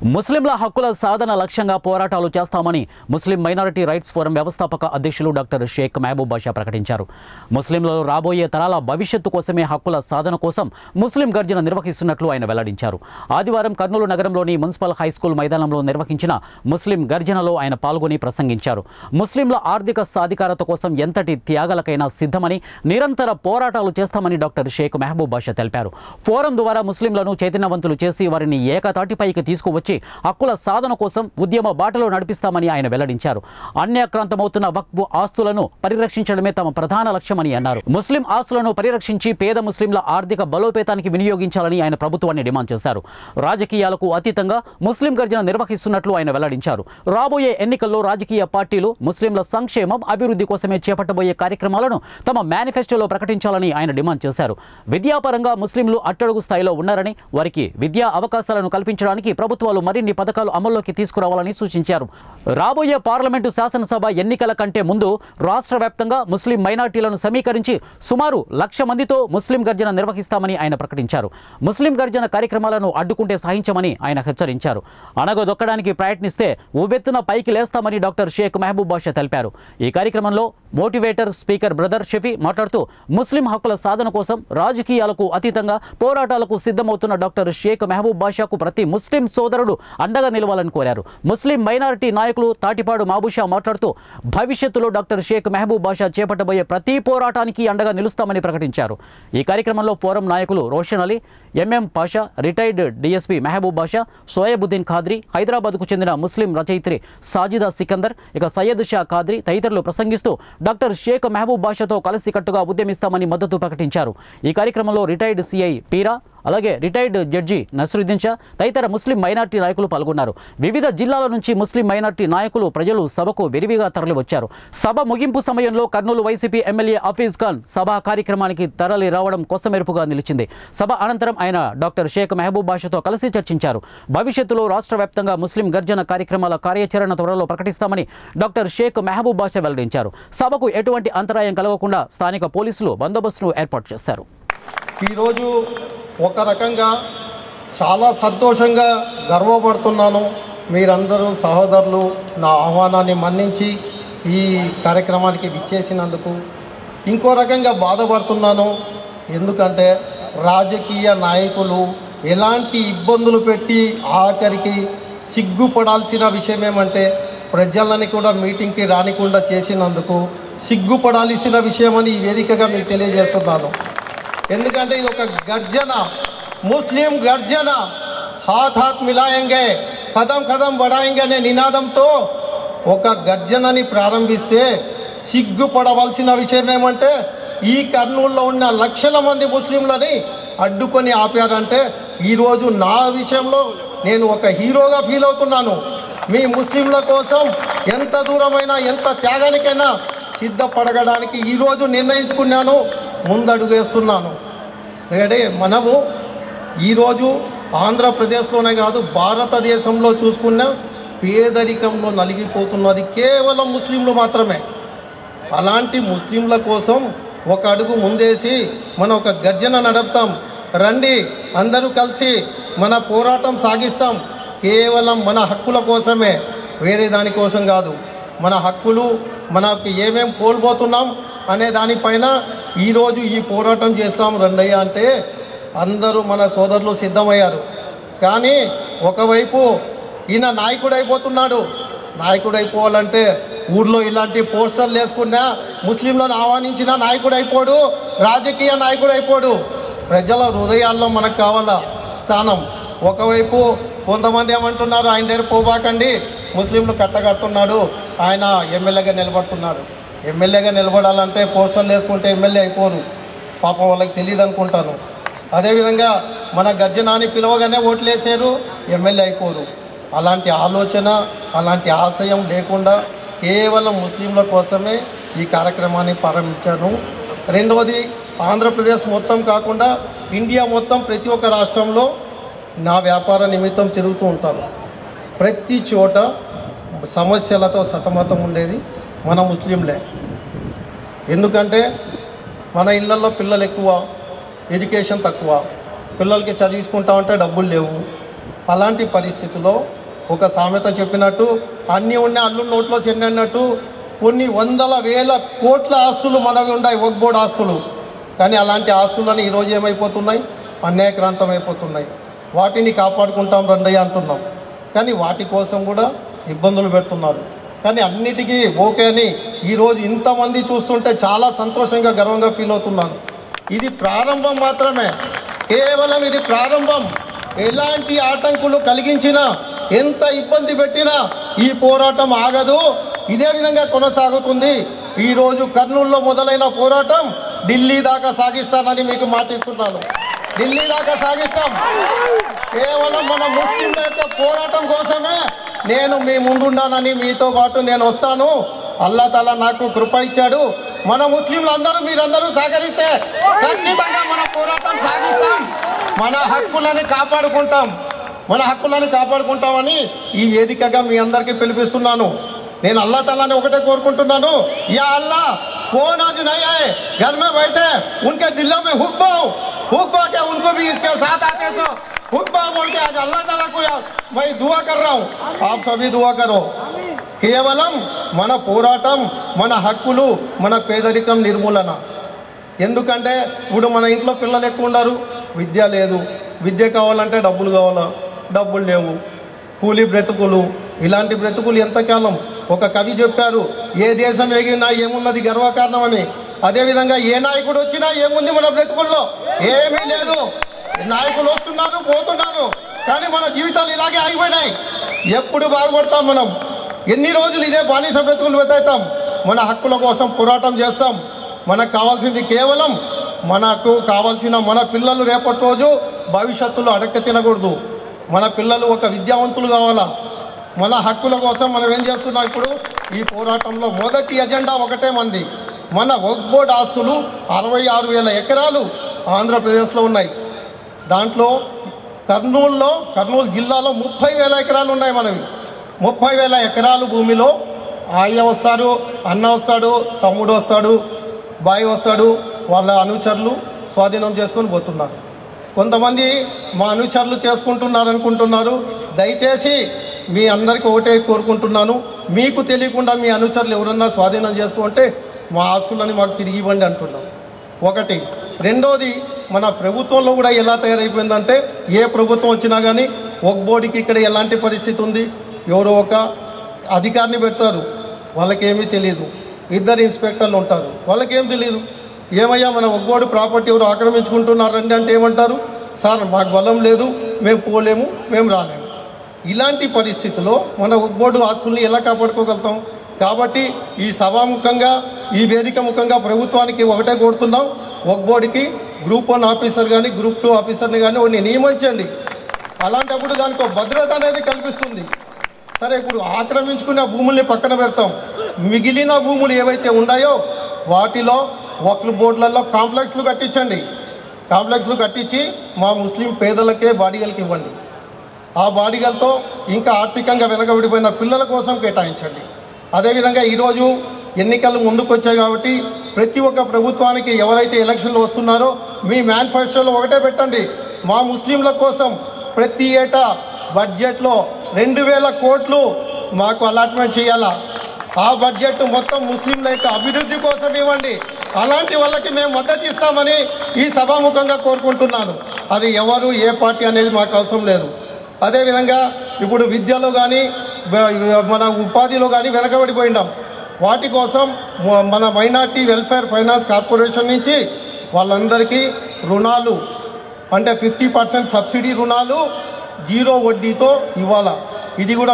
ముస్లింల హక్కుల సాధన లక్ష్యంగా పోరాటాలు చేస్తామని ముస్లిం మైనారిటీ రైట్స్ ఫోరం వ్యవస్థాపక అధ్యక్షులు డాక్టర్ షేక్ మహబూబ్ బాషా ప్రకటించారు. ముస్లింలలో రాబోయే తరాల భవిష్యత్తు కోసమే హక్కుల సాధన కోసం ముస్లిం గర్జన నిర్వహిస్తున్నట్లు ఆయన వెల్లడించారు. ఆదివారం కర్నూలు నగరంలోని మున్సిపల్ హైస్కూల్ మైదానంలో నిర్వహించిన ముస్లిం గర్జనలో ఆయన పాల్గొని ప్రసంగించారు. ముస్లింల ఆర్థిక సాధికారత కోసం ఎంతటి త్యాగాలకైనా సిద్ధమని, నిరంతర పోరాటాలు చేస్తామని డాక్టర్ షేక్ మహబూబ్ బాషా తెలిపారు. ఫోరం ద్వారా ముస్లింలను చైతన్యవంతులు చేసి వారిని ఏకతాటిపైకి తీసుకువచ్చి హక్కుల సాధన కోసం ఉద్యమ బాటలో నడిపిస్తామని ఆయన వెల్లడించారు. అన్యాక్రాంతమవుతున్న వక్ఫ్ ఆస్తులను పరిరక్షించడమే తమ ప్రధాన లక్ష్యమని అన్నారు. ముస్లిం ఆస్తులను పరిరక్షించి పేద ముస్లింల ఆర్థిక బలోపేతానికి వినియోగించాలని ఆయన ప్రభుత్వాన్ని డిమాండ్ చేశారు. రాజకీయాలకు అతీతంగా ముస్లిం గర్జన నిర్వహిస్తున్నట్లు ఆయన వెల్లడించారు. రాబోయే ఎన్నికల్లో రాజకీయ పార్టీలు ముస్లింల సంక్షేమం, అభివృద్ధి కోసమే చేపట్టబోయే కార్యక్రమాలను తమ మేనిఫెస్టోలో ప్రకటించాలని ఆయన డిమాండ్ చేశారు. విద్యాపరంగా ముస్లింలు అట్టడుగు స్థాయిలో ఉన్నారని, వారికి విద్యా అవకాశాలను కల్పించడానికి ప్రభుత్వాలు మరిన్ని పథకాలు అమల్లోకి తీసుకురావాలని సూచించారు. రాబోయే పార్లమెంటు, శాసనసభ ఎన్నికల కంటే ముందు రాష్ట్ర వ్యాప్తంగా ముస్లిం మైనార్టీలను సమీకరించి సుమారు 1,00,000 మందితో ముస్లిం గర్జన నిర్వహిస్తామని ఆయన ప్రకటించారు. ముస్లిం గర్జన కార్యక్రమాలను అడ్డుకుంటే సహించమని ఆయన హెచ్చరించారు. అణగదొక్కడానికి ప్రయత్నిస్తే ఉవ్వెత్తున పైకి లేస్తామని డాక్టర్ షేక్ మహబూబ్ బాషా తెలిపారు. ఈ కార్యక్రమంలో మోటివేటర్ స్పీకర్ బ్రదర్ షఫీ మాట్లాడుతూ ముస్లిం హక్కుల సాధన కోసం రాజకీయాలకు అతీతంగా పోరాటాలకు సిద్ధమవుతున్న డాక్టర్ షేక్ మహబూబ్ బాషాకు ప్రతి ముస్లిం సోదరుడు అండగా నిలవాలని కోరారు. ముస్లిం మైనారిటీ నాయకులు తాటిపాడు మాబుషా మాట్లాడుతూ భవిష్యత్తులో డాక్టర్ షేక్ మహబూబ్ బాషా చేపట్టబోయే ప్రతి పోరాటానికి అండగా నిలుస్తామని ప్రకటించారు. ఈ కార్యక్రమంలో ఫోరం నాయకులు Roshan Ali, MM Pasha, retired DSP Mahaboob Basha, Soyabuddin Khadri, హైదరాబాద్కు చెందిన ముస్లిం రచయిత్రి సాజిదా సికందర్, ఇక సయ్యద్ షా ఖాద్రీ తదితరులు ప్రసంగిస్తూ డాక్టర్ షేక్ మహబూబ్ బాషాతో కలిసికట్టుగా ఉద్యమిస్తామని మద్దతు ప్రకటించారు. ఈ కార్యక్రమంలో రిటైర్డ్ సిఐ పీరా, అలాగే రిటైర్డ్ జడ్జి నస్రుద్దీన్ షా తదితర ముస్లిం మైనార్టీ నాయకులు పాల్గొన్నారు. వివిధ జిల్లాల నుంచి ముస్లిం మైనార్టీ నాయకులు, ప్రజలు సభకు విరివిగా తరలివచ్చారు. సభ ముగింపు సమయంలో కర్నూలు వైసీపీ ఎమ్మెల్యే హఫీజ్ ఖాన్ సభా కార్యక్రమానికి తరలి రావడం కొసమెరుపుగా నిలిచింది. సభ అనంతరం ఆయన డాక్టర్ షేక్ మహబూబ్ బాషాతో కలిసి చర్చించారు. భవిష్యత్తులో రాష్ట్ర వ్యాప్తంగా ముస్లిం గర్జన కార్యక్రమాల కార్యాచరణ త్వరలో ప్రకటిస్తామని డాక్టర్ షేక్ మహబూబ్ బాషా వెల్లడించారు. సభకు ఎటువంటి అంతరాయం కలగకుండా స్థానిక పోలీసులు బందోబస్తును ఏర్పాటు చేశారు. ఈరోజు ఒక రకంగా చాలా సంతోషంగా గర్వపడుతున్నాను. మీరందరూ సహోదరులు నా ఆహ్వానాన్ని మన్నించి ఈ కార్యక్రమానికి విచ్చేసినందుకు. ఇంకో రకంగా బాధపడుతున్నాను. ఎందుకంటే రాజకీయ నాయకులు ఎలాంటి ఇబ్బందులు పెట్టి ఆఖరికి సిగ్గుపడాల్సిన విషయం ఏమంటే ప్రజలని కూడా మీటింగ్కి రానికుండా చేసినందుకు సిగ్గుపడాల్సిన విషయమని ఈ వేదికగా మీకు తెలియజేస్తున్నాను. ఎందుకంటే ఇది ఒక గర్జన, ముస్లిం గర్జన. హాత్ హాత్ మిలాయంగే, ఖదం ఖదం బడాయింగే అనే నినాదంతో ఒక గర్జనని ప్రారంభిస్తే సిగ్గుపడవలసిన విషయం ఏమంటే ఈ కర్నూలులో ఉన్న 1,00,000 మంది ముస్లింలని అడ్డుకొని ఆపారంటే ఈరోజు నా విషయంలో నేను ఒక హీరోగా ఫీల్ అవుతున్నాను. మీ ముస్లింల కోసం ఎంత దూరమైనా, ఎంత త్యాగానికైనా సిద్ధపడగడానికి ఈరోజు నిర్ణయించుకున్నాను, ముందడుగు వేస్తున్నాను. ఎందుకంటే మనము ఈరోజు ఆంధ్రప్రదేశ్లోనే కాదు భారతదేశంలో చూసుకున్న పేదరికంలో నలిగిపోతున్నది కేవలం ముస్లింలు మాత్రమే. అలాంటి ముస్లింల కోసం ఒక అడుగు ముందేసి మనం ఒక గర్జన నడుపుతాం. రండి, అందరూ కలిసి మన పోరాటం సాగిస్తాం. కేవలం మన హక్కుల కోసమే, వేరే దానికోసం కాదు. మన హక్కులు, మనకి ఏమేం కోల్పోతున్నాం అనే దానిపైన ఈరోజు ఈ పోరాటం చేస్తాం రండయ్య అంటే అందరూ మన సోదరులు సిద్ధమయ్యారు. కానీ ఒకవైపు ఈయన నాయకుడైపోతున్నాడు. నాయకుడైపోవాలంటే ఊర్లో ఇలాంటి పోస్టర్లు వేసుకున్నా ముస్లింలను ఆహ్వానించిన నాయకుడైపోడు, రాజకీయ నాయకుడైపోడు. ప్రజల హృదయాల్లో మనకు కావాల స్థానం. ఒకవైపు కొంతమంది ఏమంటున్నారు, ఆయన దగ్గర పోబాకండి, ముస్లింలు కట్టగడుతున్నాడు, ఆయన ఎమ్మెల్యేగా నిలబడుతున్నాడు. ఎమ్మెల్యేగా నిలబడాలంటే పోస్టర్లు వేసుకుంటే ఎమ్మెల్యే అయిపోరు. పాపం వాళ్ళకి తెలియదు అనుకుంటాను. అదేవిధంగా మన గర్జనాన్ని పిలవగానే ఓట్లు వేసారు, ఎమ్మెల్యే అయిపోరు. అలాంటి ఆలోచన, అలాంటి ఆశయం లేకుండా కేవలం ముస్లింల కోసమే ఈ కార్యక్రమాన్ని ప్రారంభించాను. రెండవది, ఆంధ్రప్రదేశ్ మొత్తం కాకుండా ఇండియా మొత్తం ప్రతి ఒక్క రాష్ట్రంలో నా వ్యాపార నిమిత్తం తిరుగుతూ ఉంటాను. ప్రతి చోట సమస్యలతో సతమతం ఉండేది మన ముస్లింలే. ఎందుకంటే మన ఇళ్లలో పిల్లలు ఎక్కువ, ఎడ్యుకేషన్ తక్కువ, పిల్లలకి చదివించుకుంటామంటే డబ్బులు లేవు. అలాంటి పరిస్థితుల్లో ఒక సామెత చెప్పినట్టు అన్నీ ఉన్న అల్లు నోట్లో చెన్ని అన్నట్టు కొన్ని వందల వేల కోట్ల ఆస్తులు మనవి ఉన్నాయి, వక్ఫ్ బోర్డు ఆస్తులు. కానీ అలాంటి ఆస్తులను ఈరోజు ఏమైపోతున్నాయి, అన్యాయక్రాంతమైపోతున్నాయి. వాటిని కాపాడుకుంటాం రండయ్య అంటున్నాం, కానీ వాటి కోసం కూడా ఇబ్బందులు పెడుతున్నారు. కానీ అన్నిటికీ ఓకే అని ఈరోజు ఇంతమంది చూస్తుంటే చాలా సంతోషంగా గర్వంగా ఫీల్ అవుతున్నాను. ఇది ప్రారంభం మాత్రమే, కేవలం ఇది ప్రారంభం. ఎలాంటి ఆటంకులు కలిగించినా, ఎంత ఇబ్బంది పెట్టినా ఈ పోరాటం ఆగదు, ఇదే విధంగా కొనసాగుతుంది. ఈరోజు కర్నూలులో మొదలైన పోరాటం ఢిల్లీ దాకా సాగిస్తానని మీకు మాటిస్తున్నాను. ఢిల్లీ దాకా సాగిస్తాం. కేవలం మన ముస్లింల యొక్క పోరాటం కోసమే నేను మీ ముందున్నానని, మీతో పాటు నేను వస్తాను. అల్లా తాలా నాకు కృప ఇచ్చాడు. మన ముస్లింలందరూ మీరందరూ సహకరిస్తే ఖచ్చితంగా మన పోరాటం సాగిస్తాం. మన హక్కులని కాపాడుకుంటామని ఈ వేదికగా మీ అందరికీ పిలిపిస్తున్నాను. నేను అల్లా తాలాని ఒకటే కోరుకుంటున్నాను, యా అల్లా कौन आज नहीं आए घर में बैठे उनके दिलों में हुक्बा के उनको भी इसके साथ आते सो हुक्बा बोल के आज अल्लाह ताला को मैं दुआ कर रहा हूँ, आप सभी दुआ करो. కేవలం మన పోరాటం, మన హక్కులు, మన పేదరికం నిర్మూలన. ఎందుకంటే ఇప్పుడు మన ఇంట్లో పిల్లలు ఎక్కువ ఉన్నారు, విద్య లేదు. విద్య కావాలంటే డబ్బులు కావాలా, డబ్బులు లేవు. కూలీ బ్రతుకులు, ఇలాంటి బ్రతుకులు ఎంతకాలం? ఒక కవి చెప్పారు, ఏ దేశం ఎగినా ఏమున్నది గర్వకారణం అని. అదేవిధంగా ఏ నాయకుడు వచ్చినా ఏముంది మన బ్రతుకుల్లో? ఏమీ లేదు. నాయకులు వస్తున్నారు, పోతున్నారు, కానీ మన జీవితాలు ఇలాగే ఆగిపోయినాయి. ఎప్పుడు బాగుపడతాం మనం? ఎన్ని రోజులు ఇదే బానిస బ్రతుకులు వెతాయితాం? మన హక్కుల కోసం పోరాటం చేస్తాం. మనకు కావాల్సింది కేవలం, మనకు కావాల్సిన మన పిల్లలు రేపటి రోజు భవిష్యత్తులో అడక్క తినకూడదు. మన పిల్లలు ఒక విద్యావంతులు కావాలా. మన హక్కుల కోసం మనం ఏం చేస్తున్నాం? ఇప్పుడు ఈ పోరాటంలో మొదటి ఎజెండా ఒకటే మంది. మన వక్ఫ్ బోర్డు ఆస్తులు 66,000 ఎకరాలు ఆంధ్రప్రదేశ్లో ఉన్నాయి. దాంట్లో కర్నూలు జిల్లాలో 30,000 ఎకరాలు ఉన్నాయి మనవి. 30,000 ఎకరాలు భూమిలో అయ్య వస్తాడు, అన్న వస్తాడు, తమ్ముడు వస్తాడు, బాయ్ వస్తాడు, వాళ్ళ అనుచరులు స్వాధీనం చేసుకొని పోతున్నారు. కొంతమంది మా అనుచరులు చేసుకుంటున్నారు అనుకుంటున్నారు. దయచేసి మీ అందరికీ ఒకటే కోరుకుంటున్నాను, మీకు తెలియకుండా మీ అనుచరులు ఎవరన్నా స్వాధీనం చేసుకుంటే మా ఆస్తులని మాకు తిరిగి ఇవ్వండి అంటున్నాం. ఒకటి. రెండోది, మన ప్రభుత్వంలో కూడా ఎలా తయారైపోయిందంటే, ఏ ప్రభుత్వం వచ్చినా కానీ వక్ఫ్ బోర్డుకి ఇక్కడ ఎలాంటి పరిస్థితి ఉంది, ఎవరో ఒక అధికారిని పెడతారు, వాళ్ళకేమీ తెలియదు. 2 ఇన్స్పెక్టర్లు ఉంటారు, వాళ్ళకేం తెలియదు. ఏమయ్యా మన వక్ఫ్ బోర్డు ప్రాపర్టీ ఎవరు ఆక్రమించుకుంటున్నారండి అంటే ఏమంటారు? సార్ మాకు బలం లేదు, మేము పోలేము, మేము రాలేము. ఇలాంటి పరిస్థితుల్లో మన వక్ఫ్ బోర్డు ఆస్తుల్ని ఎలా కాపాడుకోగలుగుతాం? కాబట్టి ఈ సభాముఖంగా, ఈ వేదిక ముఖంగా ప్రభుత్వానికి ఒకటే కోరుతున్నాం, వక్ఫ్ బోర్డుకి గ్రూప్ 1 ఆఫీసర్ కానీ గ్రూప్ 2 ఆఫీసర్ని కానీ ఒకటి నియమించండి. అలాంటప్పుడు దానికి భద్రత అనేది కల్పిస్తుంది. సరే, ఇప్పుడు ఆక్రమించుకున్న భూముల్ని పక్కన పెడతాం. మిగిలిన భూములు ఏవైతే ఉన్నాయో వాటిలో వక్ఫ్ బోర్డులలో కాంప్లెక్స్లు కట్టించండి. కాంప్లెక్స్లు కట్టించి మా ముస్లిం పేదలకే బాడిగలకి ఇవ్వండి. ఆ బాడిగలతో ఇంకా ఆర్థికంగా వెనకబడిపోయిన పిల్లల కోసం కేటాయించండి. అదేవిధంగా ఈరోజు ఎన్నికలు ముందుకు వచ్చాయి కాబట్టి ప్రతి ఒక్క ప్రభుత్వానికి ఎవరైతే ఎలక్షన్లు వస్తున్నారో మీ మేనిఫెస్టోలో ఒకటే పెట్టండి, మా ముస్లింల కోసం ప్రతి ఏటా బడ్జెట్లో 2,000 కోట్లు మాకు అలాట్మెంట్ చేయాలా. ఆ బడ్జెట్ మొత్తం ముస్లింల యొక్క అభివృద్ధి కోసం ఇవ్వండి. అలాంటి వాళ్ళకి మేము మద్దతు ఇస్తామని ఈ సభాముఖంగా కోరుకుంటున్నాను. అది ఎవరు ఏ పార్టీ అనేది మాకు అవసరం లేదు. అదేవిధంగా ఇప్పుడు విద్యలో కానీ మన ఉపాధిలో కానీ వెనకబడిపోయినాం. వాటి కోసం మన మైనార్టీ వెల్ఫేర్ ఫైనాన్స్ కార్పొరేషన్ నుంచి వాళ్ళందరికీ రుణాలు అంటే 50% సబ్సిడీ రుణాలు 0 వడ్డీతో ఇవ్వాలా. ఇది కూడా